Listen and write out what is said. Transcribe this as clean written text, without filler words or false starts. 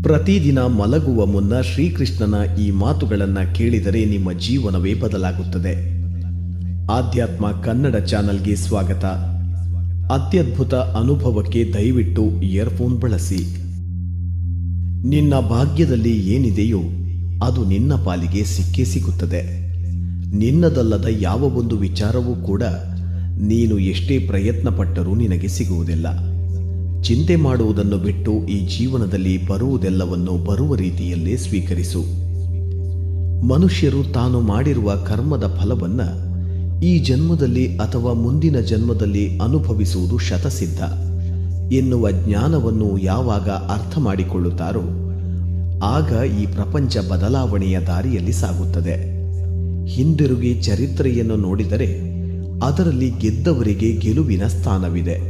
ಪ್ರತಿದಿನ ಮಲಗುವ ಮುನ್ನ ಶ್ರೀಕೃಷ್ಣನ ಈ ಮಾತುಗಳನ್ನು ಕೇಳಿದರೆ ನಿಮ್ಮ ಜೀವನವೇ ಬದಲಾಗುತ್ತದೆ. ಆಧ್ಯಾತ್ಮ ಕನ್ನಡ ಚಾನಲ್ಗೆ ಸ್ವಾಗತ. ಅತ್ಯದ್ಭುತ ಅನುಭವಕ್ಕೆ ದಯವಿಟ್ಟು ಇಯರ್ಫೋನ್ ಬಳಸಿ. ನಿನ್ನ ಭಾಗ್ಯದಲ್ಲಿ ಏನಿದೆಯೋ ಅದು ನಿನ್ನ ಪಾಲಿಗೆ ಸಿಕ್ಕೇ ಸಿಗುತ್ತದೆ. ನಿನ್ನದಲ್ಲದ ಯಾವ ಒಂದು ವಿಚಾರವೂ ಕೂಡ ನೀನು ಎಷ್ಟೇ ಪ್ರಯತ್ನ ಪಟ್ಟರೂ ನಿನಗೆ ಸಿಗುವುದಿಲ್ಲ. ಚಿಂತೆ ಮಾಡುವುದನ್ನು ಬಿಟ್ಟು ಈ ಜೀವನದಲ್ಲಿ ಬರುವುದೆಲ್ಲವನ್ನು ಬರುವ ರೀತಿಯಲ್ಲೇ ಸ್ವೀಕರಿಸು. ಮನುಷ್ಯರು ತಾನು ಮಾಡಿರುವ ಕರ್ಮದ ಫಲವನ್ನು ಈ ಜನ್ಮದಲ್ಲಿ ಅಥವಾ ಮುಂದಿನ ಜನ್ಮದಲ್ಲಿ ಅನುಭವಿಸುವುದು ಶತಸಿದ್ಧ ಎನ್ನುವ ಜ್ಞಾನವನ್ನು ಯಾವಾಗ ಅರ್ಥ ಮಾಡಿಕೊಳ್ಳುತ್ತಾರೋ ಆಗ ಈ ಪ್ರಪಂಚ ಬದಲಾವಣೆಯ ದಾರಿಯಲ್ಲಿ ಸಾಗುತ್ತದೆ. ಹಿಂದಿರುಗಿ ಚರಿತ್ರೆಯನ್ನು ನೋಡಿದರೆ ಅದರಲ್ಲಿ ಗೆದ್ದವರಿಗೆ ಗೆಲುವಿನ ಸ್ಥಾನವಿದೆ.